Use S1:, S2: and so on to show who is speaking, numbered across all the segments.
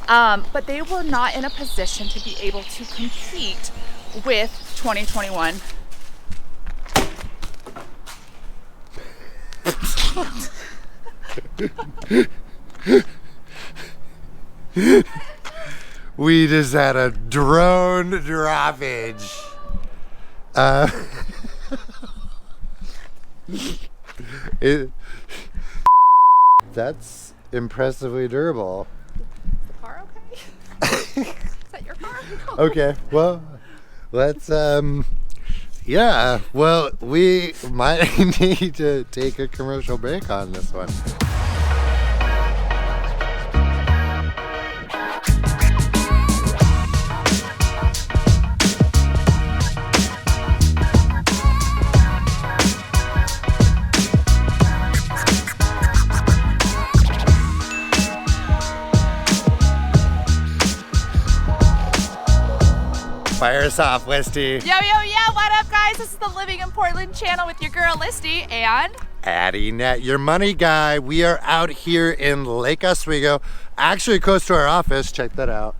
S1: But they were not in a position to be able to compete with 2021.
S2: We just had a drone droppage. That's impressively durable.
S1: Is the car okay? Is that your car? No.
S2: Okay, well, let's, yeah, well, we might need to take a commercial break on this one. Fire us off, Listy.
S1: Yo, what up, guys? This is the Living in Portland channel with your girl, Listy, and
S2: Addie Net, your money guy. We are out here in Lake Oswego, actually close to our office. Check that out.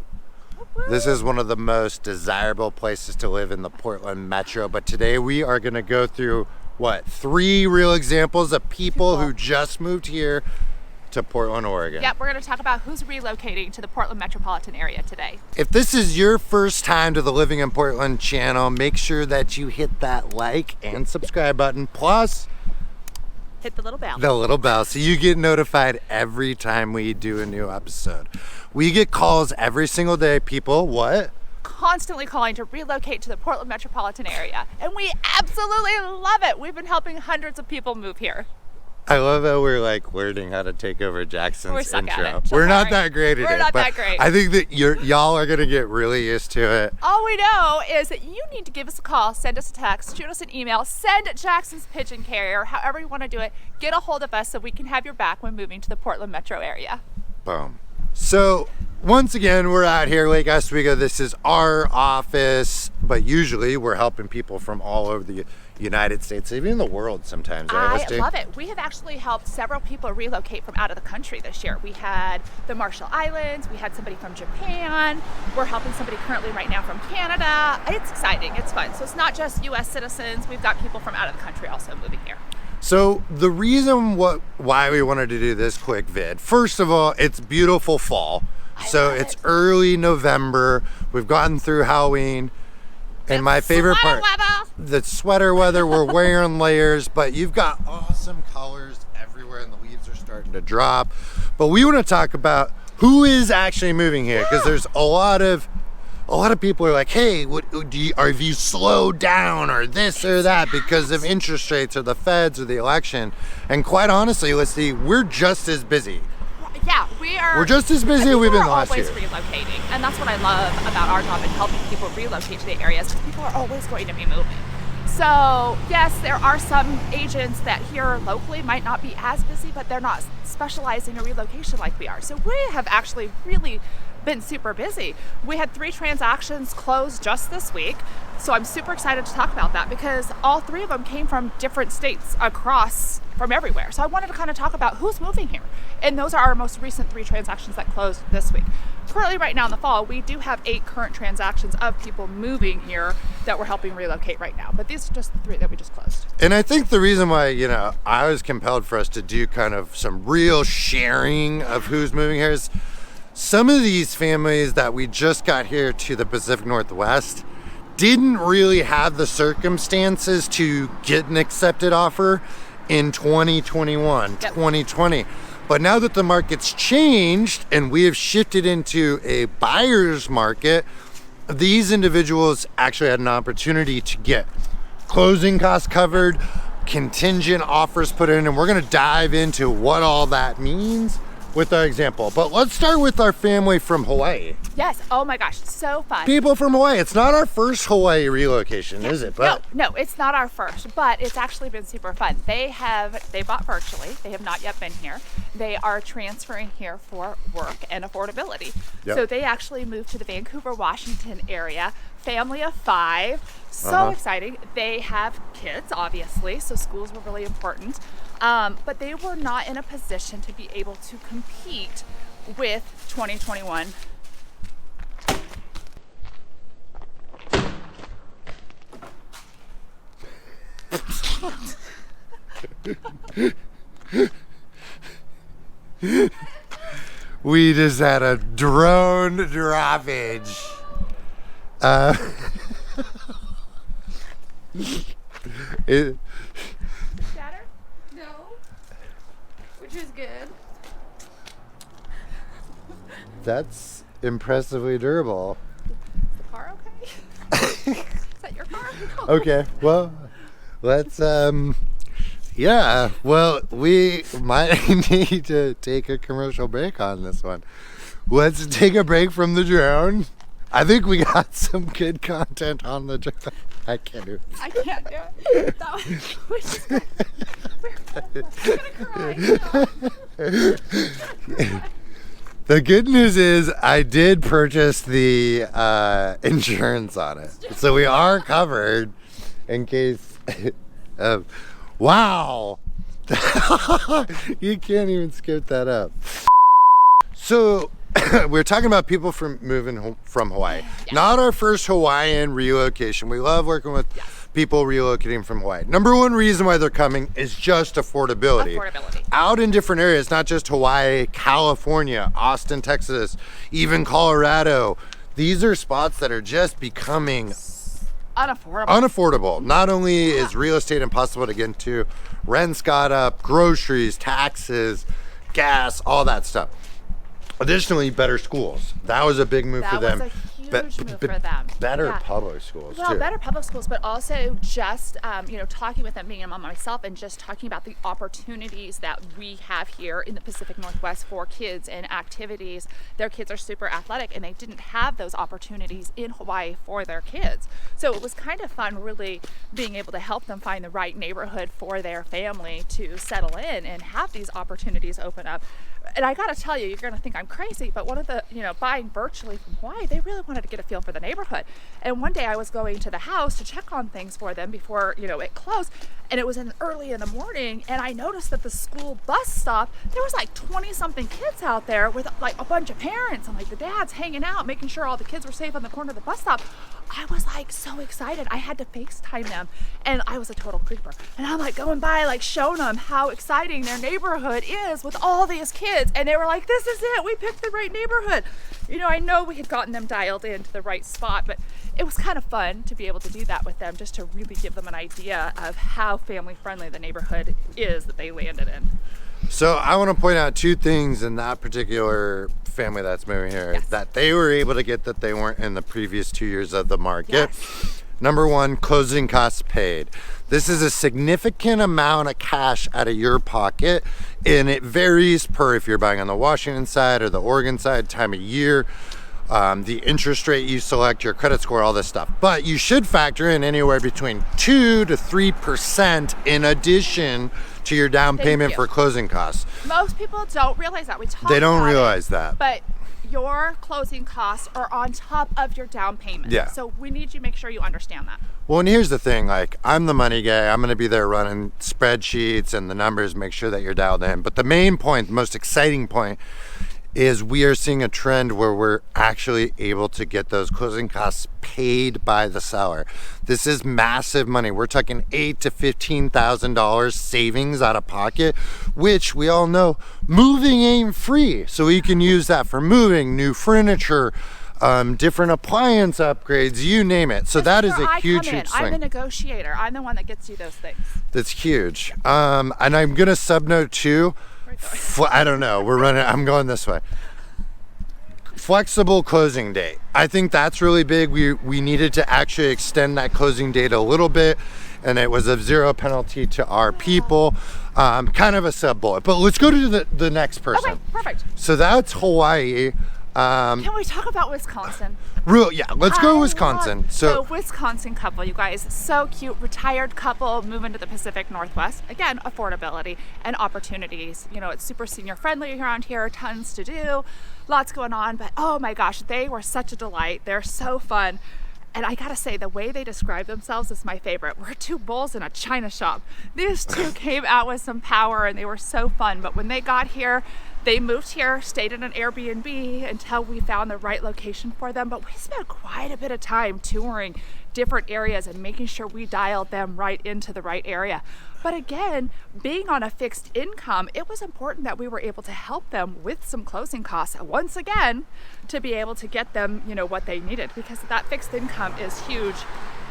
S2: This is one of the most desirable places to live in the Portland metro. But today we are gonna go through, what, 3 real examples of people who just moved here to Portland, Oregon.
S1: Yep, we're going to talk about who's relocating to the Portland metropolitan area today.
S2: If this is your first time to the Living in Portland channel, make sure that you hit that like and subscribe button. Plus,
S1: hit the little bell.
S2: The little bell, so you get notified every time we do a new episode. We get calls every single day. People, what?
S1: Constantly calling to relocate to the Portland metropolitan area. And we absolutely love it. We've been helping hundreds of people move here.
S2: I love how we're like learning how to take over Jackson's intro.
S1: We're
S2: not that great at it.
S1: We're not that great.
S2: I think that y'all are gonna get really used to it.
S1: All we know is that you need to give us a call, send us a text, shoot us an email, send Jackson's pigeon carrier, however you want to do it. Get a hold of us so we can have your back when moving to the Portland metro area.
S2: Boom. So once again, we're out here, Lake Oswego. This is our office, but usually we're helping people from all over the United States, even the world sometimes, right?
S1: I love it. We have actually helped several people relocate from out of the country this year. We had the Marshall Islands, we had somebody from Japan, we're helping somebody currently right now from Canada. It's exciting, it's fun. So it's not just US citizens, we've got people from out of the country also moving here.
S2: So the reason why we wanted to do this quick vid, first of all, it's beautiful fall. So it's early November. We've gotten through Halloween. And my favorite part, the sweater weather, we're wearing layers, but you've got awesome colors everywhere and the leaves are starting to drop. But we want to talk about who is actually moving here, because there's a lot of people are like, hey, have you slowed down or this or that because of interest rates or the feds or the election? And quite honestly, let's see, we're just as busy.
S1: Yeah,
S2: we're just as busy as we've been last year.
S1: We're always relocating, and that's what I love about our job and helping people relocate to the areas, because people are always going to be moving. So yes, there are some agents that here locally might not be as busy, but they're not specializing in relocation like we are. So we have actually really been super busy. We had 3 transactions close just this week. So I'm super excited to talk about that, because all 3 of them came from different states from everywhere. So I wanted to kind of talk about who's moving here. And those are our most recent 3 transactions that closed this week. Currently right now in the fall, we do have 8 current transactions of people moving here that we're helping relocate right now. But these are just the 3 that we just closed.
S2: And I think the reason why, I was compelled for us to do kind of some real sharing of who's moving here is some of these families that we just got here to the Pacific Northwest didn't really have the circumstances to get an accepted offer in 2021, 2020. But now that the market's changed and we have shifted into a buyer's market, these individuals actually had an opportunity to get closing costs covered, contingent offers put in, and we're gonna dive into what all that means with our example. But let's start with our family from Hawaii.
S1: Yes, oh my gosh, so fun.
S2: People from Hawaii. It's not our first Hawaii relocation, is it?
S1: But no, it's not our first, but it's actually been super fun. They bought virtually. They have not yet been here. They are transferring here for work and affordability. Yep. So they actually moved to the Vancouver, Washington area, family of 5. So exciting. They have kids, obviously, so schools were really important. But they were not in a position to be able to compete with 2021
S2: We just had a drone droppage.
S1: Shatter? No. Which is good.
S2: That's impressively durable.
S1: Is the car okay? Is that your car? No.
S2: Okay, well, let's, yeah, well, we might need to take a commercial break on this one. Let's take a break from the drone. I think we got some good content on the drone. I can't do it.
S1: I can't do it. That was, I'm gonna cry.
S2: The good news is I did purchase the insurance on it. So we are covered in case of, wow. You can't even skip that up. So we're talking about people from moving from Hawaii.
S1: Yes.
S2: Not our first Hawaiian relocation. We love working with people relocating from Hawaii. Number one reason why they're coming is just affordability.
S1: Affordability.
S2: Out in different areas, not just Hawaii, California, Austin, Texas, even Colorado. These are spots that are just becoming unaffordable. Not only is real estate impossible to get into, rents got up, groceries, taxes, gas, all that stuff. Additionally, better schools. That was a big move for them.
S1: That was a huge move for them.
S2: Better public schools,
S1: well,
S2: too.
S1: Better public schools, but also just, talking with them, being a mom myself, and just talking about the opportunities that we have here in the Pacific Northwest for kids and activities. Their kids are super athletic, and they didn't have those opportunities in Hawaii for their kids. So it was kind of fun, really being able to help them find the right neighborhood for their family to settle in and have these opportunities open up. And I gotta tell you, you're gonna think I'm crazy, but one of the, buying virtually from Hawaii, they really wanted to get a feel for the neighborhood. And one day I was going to the house to check on things for them before, it closed. And it was early in the morning, and I noticed that the school bus stop, there was like 20 something kids out there with like a bunch of parents and like the dads hanging out, making sure all the kids were safe on the corner of the bus stop. I was like so excited. I had to FaceTime them, and I was a total creeper. And I'm like going by, like showing them how exciting their neighborhood is with all these kids. And they were like, this is it, we picked the right neighborhood. I know we had gotten them dialed into the right spot, but it was kind of fun to be able to do that with them, just to really give them an idea of how family friendly the neighborhood is that they landed in.
S2: So I want to point out two things in that particular family that's moving here that they were able to get that they weren't in the previous 2 years of the market. Number one, closing costs paid. This is a significant amount of cash out of your pocket, and it varies per if you're buying on the Washington side or the Oregon side, time of year, the interest rate you select, your credit score, all this stuff. But you should factor in anywhere between 2 to 3% in addition to your down payment for closing costs.
S1: Most people don't realize that.
S2: They don't realize that.
S1: But your closing costs are on top of your down payment.
S2: Yeah.
S1: So we need you to make sure you understand that.
S2: Well, and here's the thing, like, I'm the money guy. I'm going to be there running spreadsheets and the numbers, make sure that you're dialed in. But the main point, the most exciting point, is we are seeing a trend where we're actually able to get those closing costs paid by the seller. This is massive money. We're talking $8,000 to $15,000 savings out of pocket, which we all know moving ain't free. So we can use that for moving, new furniture, different appliance upgrades, you name it. So that is a huge swing.
S1: I'm the negotiator. I'm the one that gets you those things.
S2: That's huge. And I'm gonna subnote too. I don't know. I'm going this way. Flexible closing date. I think that's really big. We needed to actually extend that closing date a little bit, and it was of zero penalty to our people. Kind of a sub bullet. But let's go to the next person.
S1: Okay, perfect.
S2: So that's Hawaii.
S1: Can we talk about Wisconsin?
S2: Let's go Wisconsin.
S1: So Wisconsin couple, you guys, so cute, retired couple moving to the Pacific Northwest. Again, affordability and opportunities. It's super senior friendly around here, tons to do, lots going on, but oh my gosh, they were such a delight. They're so fun. And I gotta say, the way they describe themselves is my favorite. We're two bulls in a china shop. These two came out with some power and they were so fun. But when they got here, They moved here, stayed in an Airbnb until we found the right location for them, but we spent quite a bit of time touring different areas and making sure we dialed them right into the right area. But again, being on a fixed income, it was important that we were able to help them with some closing costs once again to be able to get them, what they needed, because that fixed income is huge,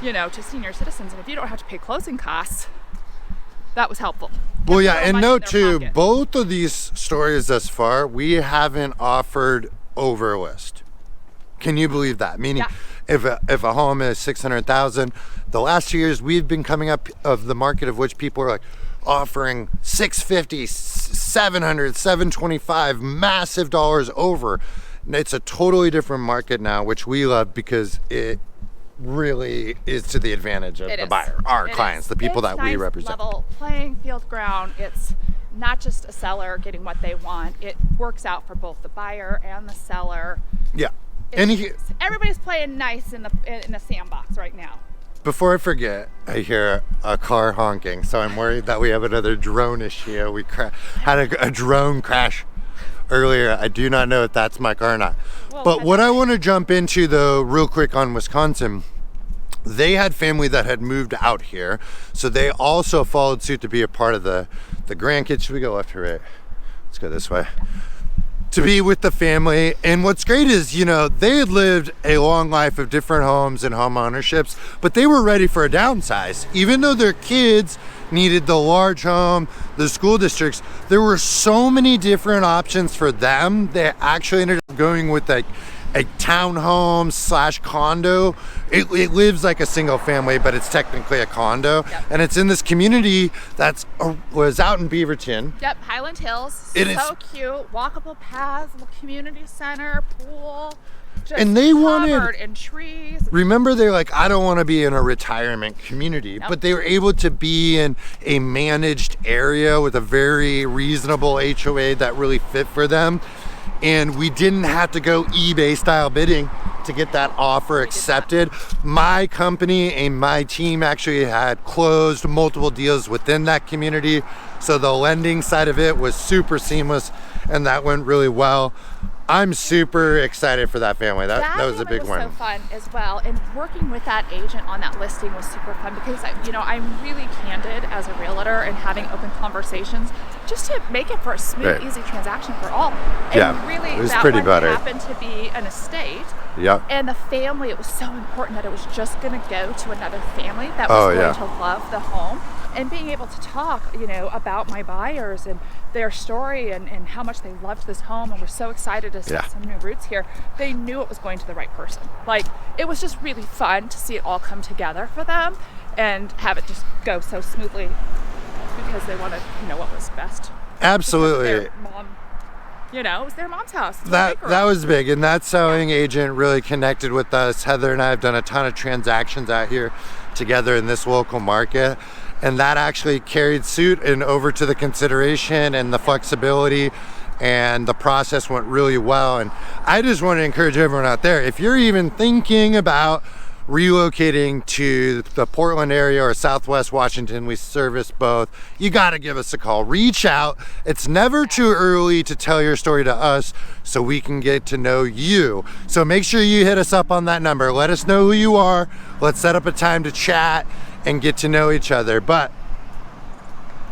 S1: to senior citizens. And if you don't have to pay closing costs, that was helpful.
S2: Well, yeah, and note too, both of these stories thus far, we haven't offered overlist. Can you believe that? Meaning, if a home is 600,000, the last 2 years we've been coming up of the market of which people are like offering 650, 700, 725, massive dollars over. It's a totally different market now, which we love because it really is to the advantage of the buyer, our clients, the people that we represent.
S1: Level playing field ground. It's not just a seller getting what they want. It works out for both the buyer and the seller.
S2: Yeah.
S1: Everybody's playing nice in the sandbox right now.
S2: Before I forget, I hear a car honking, so I'm worried that we have another drone issue. We had a drone crash earlier. I do not know if that's my car or not. But what I want to jump into, though, real quick on Wisconsin, they had family that had moved out here, so they also followed suit to be a part of the grandkids. Should we go left or right? Let's go this way. To be with the family. And what's great is, they had lived a long life of different homes and home ownerships, but they were ready for a downsize. Even though their kids needed the large home, the school districts, there were so many different options for them. They actually ended up going with a townhome / condo. It lives like a single family, but it's technically a condo. Yep. And it's in this community was out in Beaverton.
S1: Yep, Highland Hills. So cute. Walkable paths, little community center, pool.
S2: And they
S1: covered in trees.
S2: Remember, they're like, I don't want to be in a retirement community, but they were able to be in a managed area with a very reasonable HOA that really fit for them. And we didn't have to go eBay style bidding to get that offer accepted. My company and my team actually had closed multiple deals within that community. So the lending side of it was super seamless, and that went really well. I'm super excited for that family. That was a big one.
S1: That was so fun as well. And working with that agent on that listing was super fun because, I'm really candid as a realtor and having open conversations just to make it for a smooth, easy transaction for all. And really,
S2: it was
S1: that
S2: pretty
S1: one
S2: buttered.
S1: happened to be an estate.
S2: Yeah.
S1: And the family, it was so important that it was just going to go to another family that was going to love the home. And being able to talk, about my buyers and their story and how much they loved this home and were so excited to set some new roots here, they knew it was going to the right person. Like, it was just really fun to see it all come together for them and have it just go so smoothly because they wanted, what was best.
S2: Absolutely.
S1: Their mom, it was their mom's house.
S2: That was big, and that selling agent really connected with us. Heather and I have done a ton of transactions out here together in this local market. And that actually carried suit and over to the consideration and the flexibility, and the process went really well. And I just want to encourage everyone out there, if you're even thinking about relocating to the Portland area or Southwest Washington, we service both, you got to give us a call. Reach out. It's never too early to tell your story to us so we can get to know you. So make sure you hit us up on that number. Let us know who you are. Let's set up a time to chat and get to know each other. But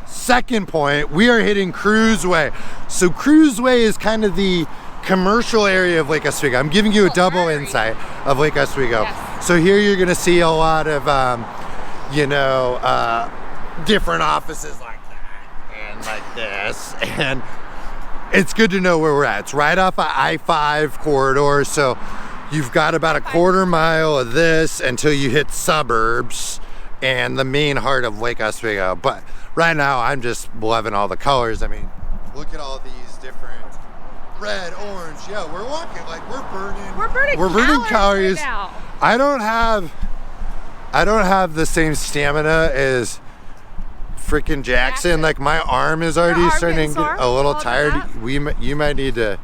S2: second point, we are hitting Cruise Way. So Cruise Way is kind of the commercial area of Lake Oswego. I'm giving you a double insight of Lake Oswego. Yes. So here you're gonna see a lot of, different offices like that and like this. And it's good to know where we're at. It's right off of I-5 corridor. So you've got about a quarter mile of this until you hit suburbs and the main heart of Lake Oswego. But right now, I'm just loving all the colors. I mean, look at all these different red, orange. Yeah, we're walking like we're burning calories. Right now. I don't have the same stamina as freaking Jackson. Like, my arm is already starting to get a little tired. You might need to.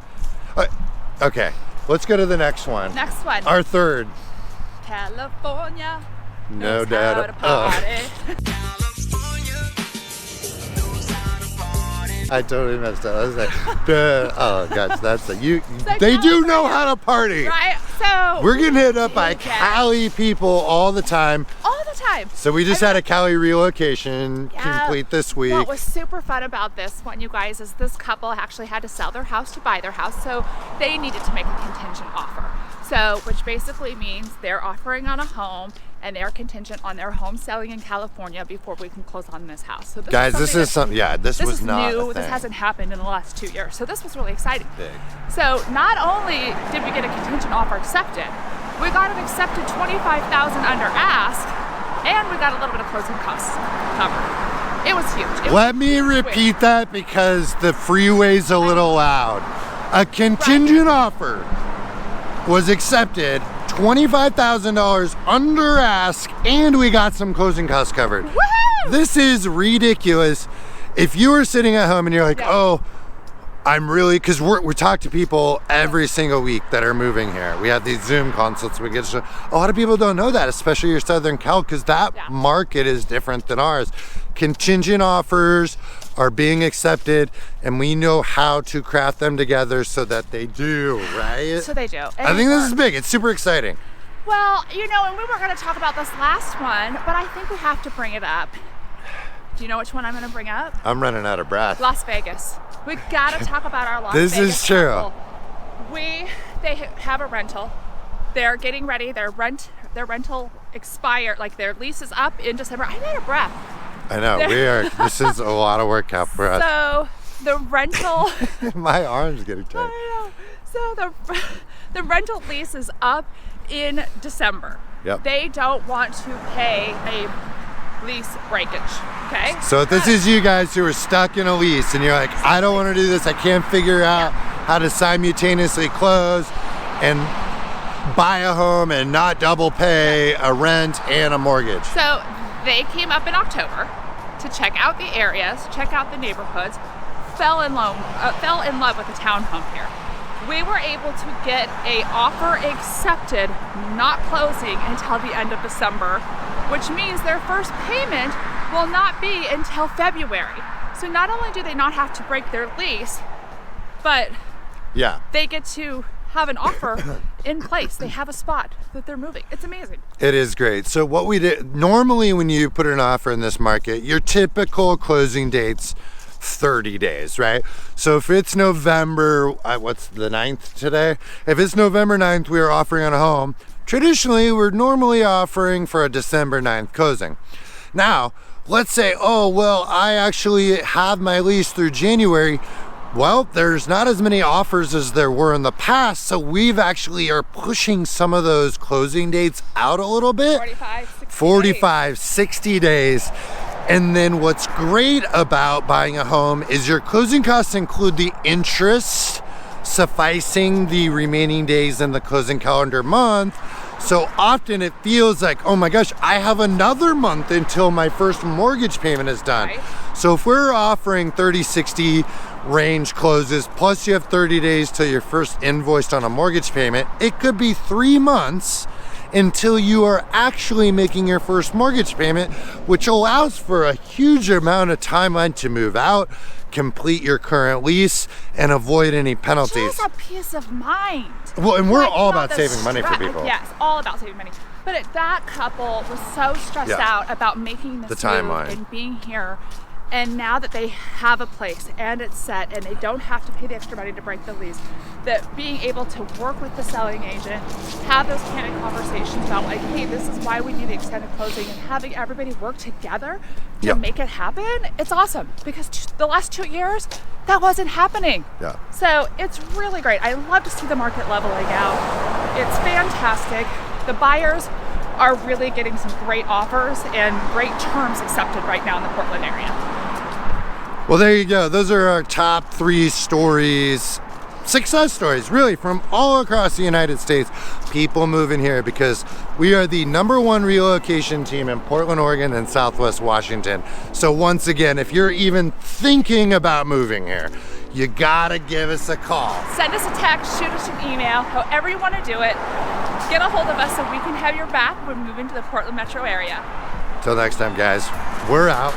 S2: Okay, let's go to the next one.
S1: Next one.
S2: Our third.
S1: California.
S2: No doubt. I totally messed up. I was like, oh gosh, that's a, you.
S1: So
S2: They do know
S1: California,
S2: how to party.
S1: right? So
S2: We're getting hit up by
S1: Yeah.
S2: Cali people all the time.
S1: all the time.
S2: So we just had a Cali relocation
S1: Yeah.
S2: complete this week.
S1: What was super fun about this one, you guys, is this couple actually had to sell their house to buy their house, so they needed to make a contingent offer. So, which basically means they're offering on a home and they're contingent on their home selling in California before we can close on this house. So this
S2: Guys, this is
S1: that-
S2: something, yeah, this was
S1: is
S2: not
S1: new.
S2: a thing.
S1: This hasn't happened in the last 2 years. So this was really exciting.
S2: Big.
S1: So not only did we get a contingent offer accepted, we got it accepted 25,000 under ask, and we got a little bit of closing costs covered. It was huge. It was
S2: Let me repeat that because the freeway's a little loud. A contingent offer was accepted, $25,000 under ask, and we got some closing costs covered.
S1: Woohoo!
S2: This is ridiculous. If you were sitting at home and you're like,
S1: Yeah.
S2: oh, I'm really, because we talk to people every single week that are moving here. We have these Zoom consults. We get to, a lot of people don't know that, especially your Southern Cal, because that
S1: Yeah.
S2: market is different than ours. Contingent offers are being accepted, and we know how to craft them together so that they do, right?
S1: So they do.
S2: I think this is big. It's super exciting.
S1: Well, you know, and we were going to talk about this last one, but I think we have to bring it up. Do you know which one I'm going to bring up?
S2: I'm running out of breath.
S1: Las Vegas. We got to talk about our Las
S2: This
S1: Vegas.
S2: is true.
S1: couple. They have a rental. They're getting ready. Their rental expired. Like their lease is up in December. I'm out of breath.
S2: I know, we are. This is a lot of work out for us.
S1: So the rental.
S2: My arm's getting tight.
S1: I know. So the rental lease is up in December.
S2: Yep.
S1: They don't want to pay a lease breakage. Okay.
S2: So if this is you guys who are stuck in a lease and you're like, I don't want to do this, I can't figure out how to simultaneously close and buy a home and not double pay a rent and a mortgage.
S1: So they came up in October to check out the areas, check out the neighborhoods, fell in love with a townhome here. We were able to get a offer accepted, not closing until the end of December, which means their first payment will not be until February. So not only do they not have to break their lease, but
S2: Yeah.
S1: they get to have an offer in place. They have a spot that they're moving. It's amazing.
S2: It is great. So what we did, normally when you put an offer in this market, your typical closing date's 30 days, right? So if it's November, what's the 9th today? If it's November 9th, we are offering on a home. Traditionally, we're normally offering for a December 9th closing. Now, let's say, oh, well, I actually have my lease through January. Well, there's not as many offers as there were in the past, so we've actually are pushing some of those closing dates out a little bit. 45, 60 days. And then what's great about buying a home is your closing costs include the interest sufficing the remaining days in the closing calendar month. So often it feels like, oh my gosh, I have another month until my first mortgage payment is done.
S1: Right.
S2: So if we're offering 30, 60 range closes, plus you have 30 days till you're first invoiced on a mortgage payment, it could be 3 months until you are actually making your first mortgage payment, which allows for a huge amount of timeline to move out, complete your current lease, and avoid any penalties.
S1: Just a peace of mind.
S2: Well, and we're
S1: Like,
S2: all
S1: not
S2: about
S1: the
S2: saving money for
S1: stre-
S2: people.
S1: Yes, all about saving money. But that couple was so stressed
S2: Yeah.
S1: out about making this
S2: The timeline.
S1: move and being here. And now that they have a place and it's set and they don't have to pay the extra money to break the lease, that being able to work with the selling agent, have those candid conversations about like, hey, this is why we need the extended closing, and having everybody work together to
S2: Yep.
S1: make it happen, it's awesome. Because the last 2 years, that wasn't happening.
S2: Yeah.
S1: So it's really great. I love to see the market leveling out. It's fantastic. The buyers are really getting some great offers and great terms accepted right now in the Portland area.
S2: Well, there you go. Those are our top 3 stories, success stories, really, from all across the United States. People moving here because we are the #1 relocation team in Portland, Oregon, and Southwest Washington. So once again, if you're even thinking about moving here, you gotta give us a call.
S1: Send us a text, shoot us an email, however you want to do it. Get a hold of us so we can have your back when we move into the Portland metro area.
S2: Till next time, guys, we're out.